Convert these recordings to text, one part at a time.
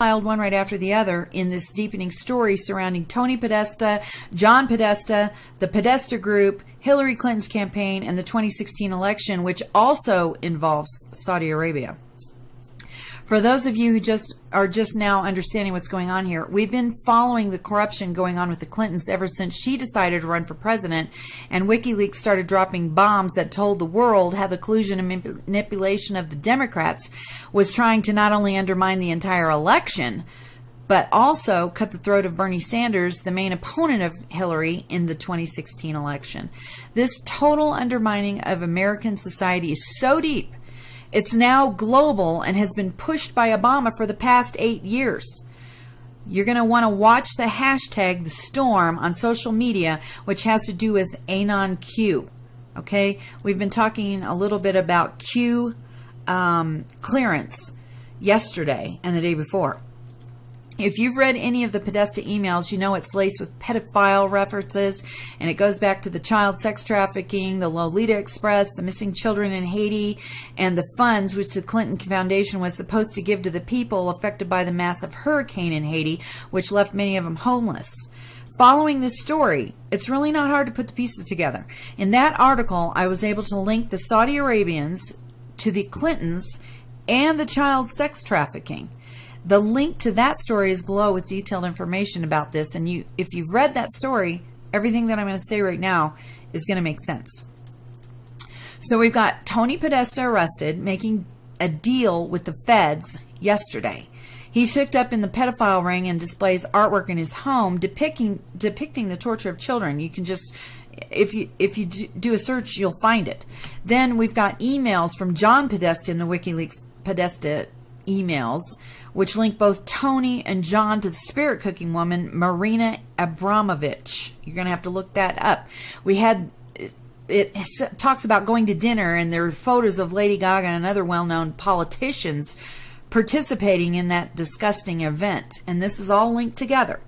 piled one right after the other in this deepening story surrounding Tony Podesta, John Podesta, the Podesta Group, Hillary Clinton's campaign, and the 2016 election, which also involves Saudi Arabia. For those of you who are just now understanding what's going on here, we've been following the corruption going on with the Clintons ever since she decided to run for president, and WikiLeaks started dropping bombs that told the world how the collusion and manipulation of the Democrats was trying to not only undermine the entire election, but also cut the throat of Bernie Sanders, the main opponent of Hillary in the 2016 election. This total undermining of American society is so deep, it's now global and has been pushed by Obama for the past 8 years. You're going to want to watch the hashtag, the storm, on social media, which has to do with Anon Q. Okay? We've been talking a little bit about Q clearance yesterday and the day before. If you've read any of the Podesta emails, you know it's laced with pedophile references, and it goes back to the child sex trafficking, the Lolita Express, the missing children in Haiti, and the funds which the Clinton Foundation was supposed to give to the people affected by the massive hurricane in Haiti, which left many of them homeless. Following this story, it's really not hard to put the pieces together. In that article, I was able to link the Saudi Arabians to the Clintons and the child sex trafficking. The link to that story is below with detailed information about this. And if you've read that story, everything that I'm going to say right now is going to make sense. So we've got Tony Podesta arrested, making a deal with the feds yesterday. He's hooked up in the pedophile ring and displays artwork in his home depicting the torture of children. You can just, if you do a search, you'll find it. Then we've got emails from John Podesta in the WikiLeaks Podesta emails, which link both Tony and John to the spirit cooking woman, Marina Abramovich. You're going to have to look that up. It talks about going to dinner, and there are photos of Lady Gaga and other well-known politicians participating in that disgusting event. And this is all linked together.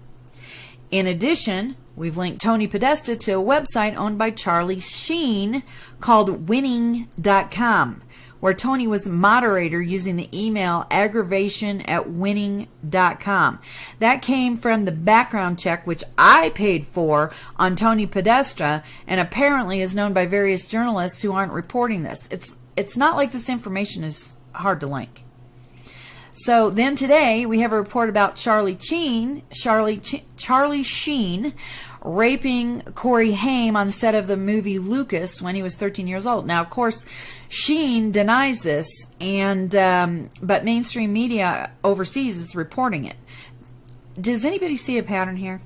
In addition, we've linked Tony Podesta to a website owned by Charlie Sheen called winning.com. where Tony was moderator using the email aggravation@winning.com. That came from the background check, which I paid for on Tony Podesta, and apparently is known by various journalists who aren't reporting this. It's not like this information is hard to link. So then today we have a report about Charlie Sheen raping Corey Haim on the set of the movie Lucas when he was 13 years old. Now, of course, Sheen denies this, but mainstream media overseas is reporting it. Does anybody see a pattern here?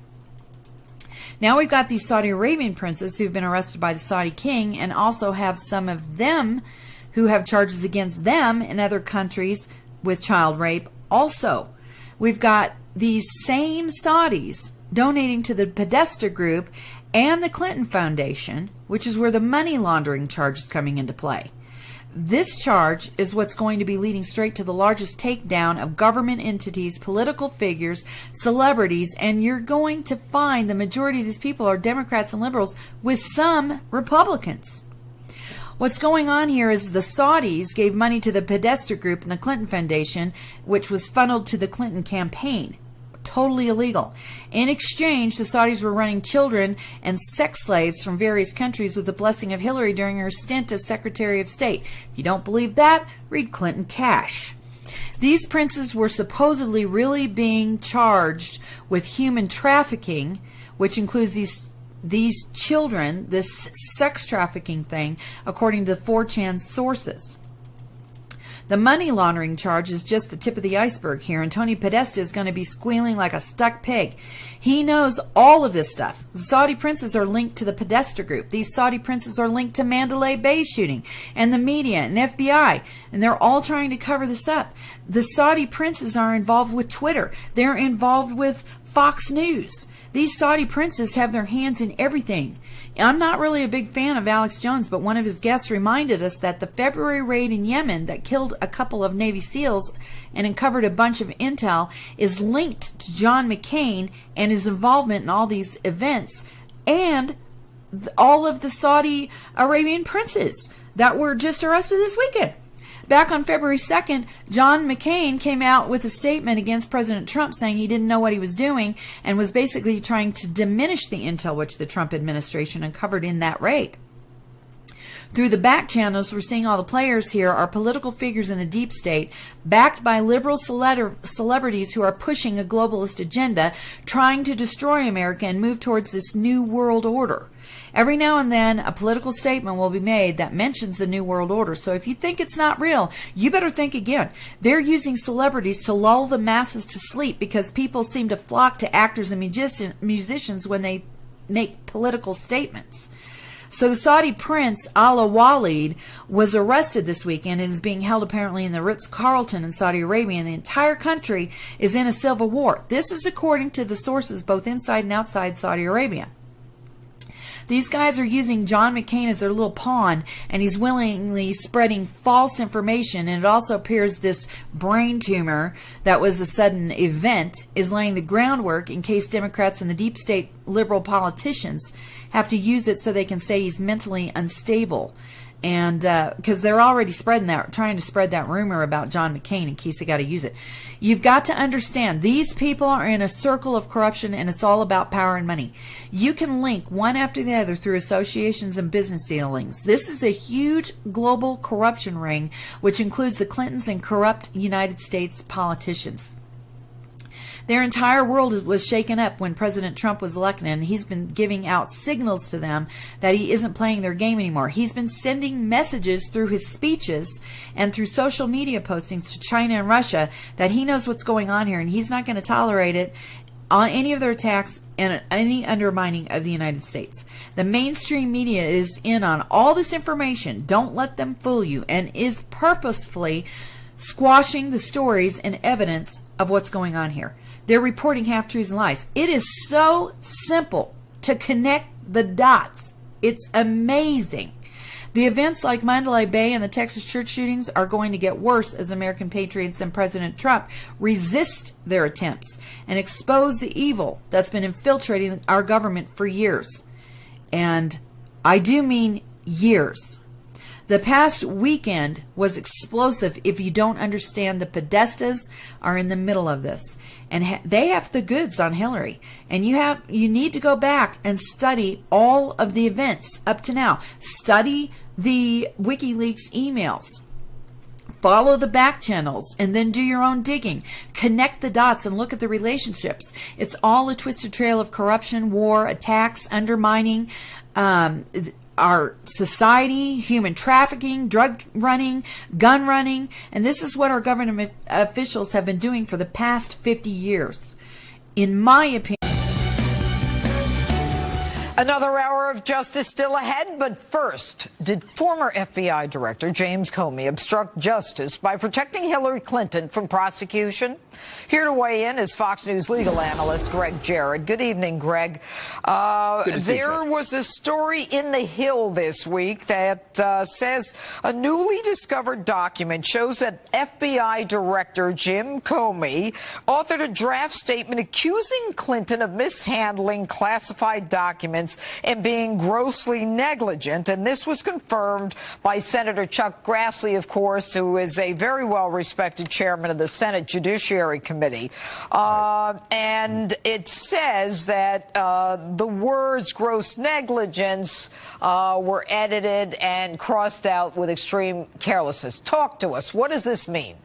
Now we've got these Saudi Arabian princes who've been arrested by the Saudi king, and also have some of them who have charges against them in other countries with child rape. Also, we've got these same Saudis donating to the Podesta Group and the Clinton Foundation, which is where the money laundering charge is coming into play. This charge is what's going to be leading straight to the largest takedown of government entities, political figures, celebrities, and you're going to find the majority of these people are Democrats and liberals, with some Republicans. What's going on here is the Saudis gave money to the Podesta Group and the Clinton Foundation, which was funneled to the Clinton campaign. Totally illegal. In exchange, the Saudis were running children and sex slaves from various countries with the blessing of Hillary during her stint as Secretary of State. If you don't believe that, read Clinton Cash. These princes were supposedly really being charged with human trafficking, which includes these children, this sex trafficking thing, according to 4chan sources. The money laundering charge is just the tip of the iceberg here, and Tony Podesta is going to be squealing like a stuck pig. He knows all of this stuff. The Saudi princes are linked to the Podesta Group. These Saudi princes are linked to Mandalay Bay shooting and the media and FBI, and they're all trying to cover this up. The Saudi princes are involved with Twitter. They're involved with Fox News. These Saudi princes have their hands in everything. I'm not really a big fan of Alex Jones, but one of his guests reminded us that the February raid in Yemen that killed a couple of Navy SEALs and uncovered a bunch of intel is linked to John McCain and his involvement in all these events, and all of the Saudi Arabian princes that were just arrested this weekend. Back on February 2nd, John McCain came out with a statement against President Trump saying he didn't know what he was doing and was basically trying to diminish the intel which the Trump administration uncovered in that raid. Through the back channels, we're seeing all the players here are political figures in the deep state, backed by liberal celebrities who are pushing a globalist agenda, trying to destroy America and move towards this new world order. Every now and then, a political statement will be made that mentions the New World Order. So if you think it's not real, you better think again. They're using celebrities to lull the masses to sleep because people seem to flock to actors and musicians when they make political statements. So the Saudi prince, Al Walid, was arrested this weekend and is being held apparently in the Ritz-Carlton in Saudi Arabia, and the entire country is in a civil war. This is according to the sources both inside and outside Saudi Arabia. These guys are using John McCain as their little pawn, and he's willingly spreading false information. And it also appears this brain tumor that was a sudden event is laying the groundwork in case Democrats and the deep state liberal politicians have to use it so they can say he's mentally unstable. And because they're already spreading that, trying to spread that rumor about John McCain in case they got to use it. You've got to understand, these people are in a circle of corruption, and it's all about power and money. You can link one after the other through associations and business dealings. This is a huge global corruption ring, which includes the Clintons and corrupt United States politicians. Their entire world was shaken up when President Trump was elected, and he's been giving out signals to them that he isn't playing their game anymore. He's been sending messages through his speeches and through social media postings to China and Russia that he knows what's going on here, and he's not going to tolerate it on any of their attacks and any undermining of the United States. The mainstream media is in on all this information. Don't let them fool you, and is purposefully squashing the stories and evidence of what's going on here. They're reporting half-truths and lies. It is so simple to connect the dots. It's amazing. The events like Mandalay Bay and the Texas church shootings are going to get worse as American patriots and President Trump resist their attempts and expose the evil that's been infiltrating our government for years. And I do mean years. The past weekend was explosive if you don't understand the Podestas are in the middle of this. And they have the goods on Hillary. And you need to go back and study all of the events up to now. Study the WikiLeaks emails. Follow the back channels and then do your own digging. Connect the dots and look at the relationships. It's all a twisted trail of corruption, war, attacks, undermining, our society, human trafficking, drug running, gun running, and this is what our government officials have been doing for the past 50 years. In my opinion. Another hour of justice still ahead, but first, did former FBI Director James Comey obstruct justice by protecting Hillary Clinton from prosecution? Here to weigh in is Fox News legal analyst Greg Jarrett. Good evening, Greg. There was a story in The Hill this week that says a newly discovered document shows that FBI Director Jim Comey authored a draft statement accusing Clinton of mishandling classified documents and being grossly negligent. And this was confirmed by Senator Chuck Grassley, of course, who is a very well-respected chairman of the Senate Judiciary Committee. And it says that the words gross negligence were edited and crossed out with extreme carelessness. Talk to us. What does this mean?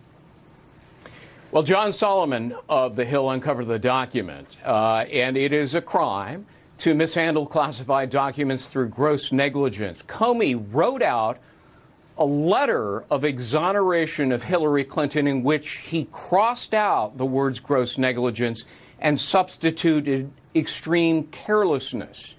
Well, John Solomon of The Hill uncovered the document, and it is a crime to mishandle classified documents through gross negligence. Comey wrote out a letter of exoneration of Hillary Clinton in which he crossed out the words gross negligence and substituted extreme carelessness.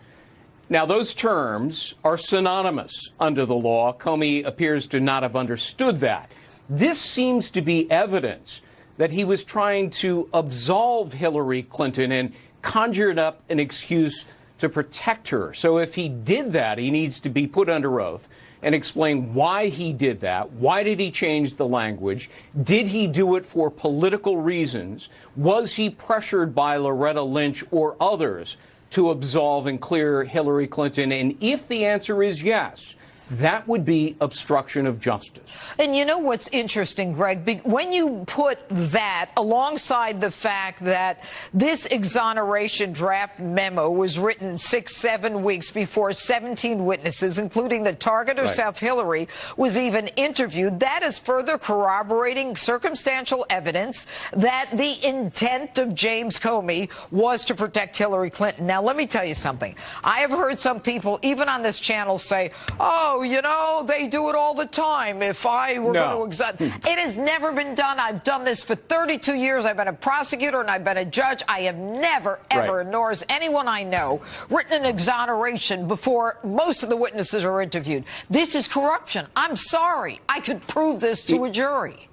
Now, those terms are synonymous under the law. Comey appears to not have understood that. This seems to be evidence that he was trying to absolve Hillary Clinton and conjured up an excuse to protect her. So if he did that, he needs to be put under oath and explain why he did that. Why did he change the language? Did he do it for political reasons? Was he pressured by Loretta Lynch or others to absolve and clear Hillary Clinton? And if the answer is yes, that would be obstruction of justice. And you know what's interesting, Greg? When you put that alongside the fact that this exoneration draft memo was written 6-7 weeks before 17 witnesses, including the target herself, Hillary, was even interviewed, that is further corroborating circumstantial evidence that the intent of James Comey was to protect Hillary Clinton. Now, let me tell you something. I have heard some people, even on this channel, say, oh, you know, they do it all the time. If I were going to exonerate. It has never been done. I've done this for 32 years. I've been a prosecutor and I've been a judge. I have never, ever, nor has anyone I know, written an exoneration before most of the witnesses are interviewed. This is corruption. I'm sorry. I could prove this to a jury.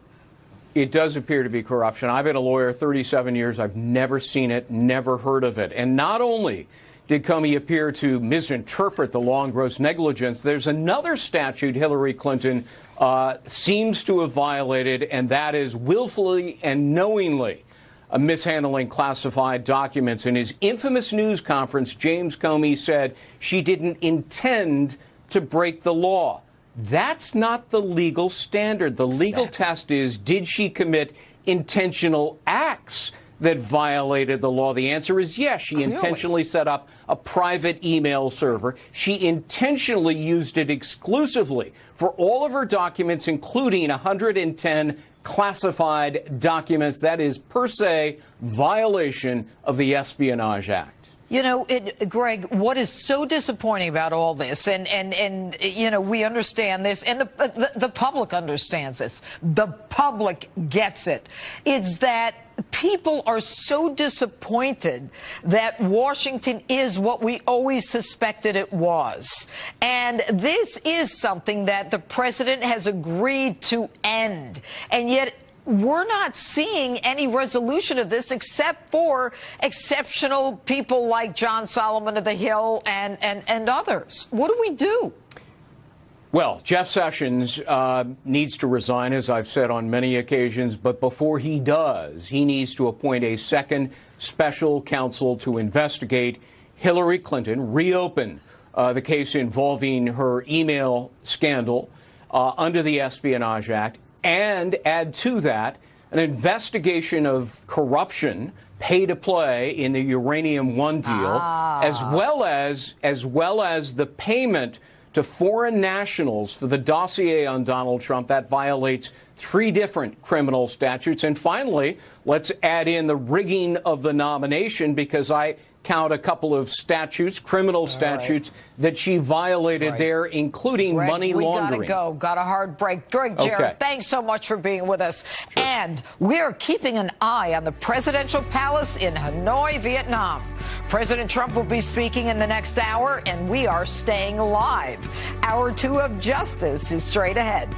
It does appear to be corruption. I've been a lawyer 37 years. I've never seen it, never heard of it. And not only did Comey appear to misinterpret the law and gross negligence, there's another statute Hillary Clinton seems to have violated, and that is willfully and knowingly mishandling classified documents. In his infamous news conference, James Comey said she didn't intend to break the law. That's not the legal standard. The legal test is, did she commit intentional acts that violated the law? The answer is yes. She intentionally set up a private email server. She intentionally used it exclusively for all of her documents, including 110 classified documents. That is, per se, violation of the Espionage Act. You know, Greg, what is so disappointing about all this, and you know, we understand this, and the public understands this, the public gets it, is that people are so disappointed that Washington is what we always suspected it was. And this is something that the president has agreed to end. And yet we're not seeing any resolution of this except for exceptional people like John Solomon of the Hill and others. What do we do? Well, Jeff Sessions needs to resign, as I've said on many occasions, but before he does, he needs to appoint a second special counsel to investigate Hillary Clinton, reopen the case involving her email scandal under the Espionage Act, and add to that an investigation of corruption, pay to play in the Uranium One deal, as well as the payment to foreign nationals for the dossier on Donald Trump. That violates 3 different criminal statutes. And finally, let's add in the rigging of the nomination, because I count a couple of statutes, criminal statutes, that she violated there, including money laundering. We gotta go. Got a hard break. Greg Jarrett, thanks so much for being with us. Sure. And we're keeping an eye on the presidential palace in Hanoi, Vietnam. President Trump will be speaking in the next hour, and we are staying live. Hour 2 of Justice is straight ahead.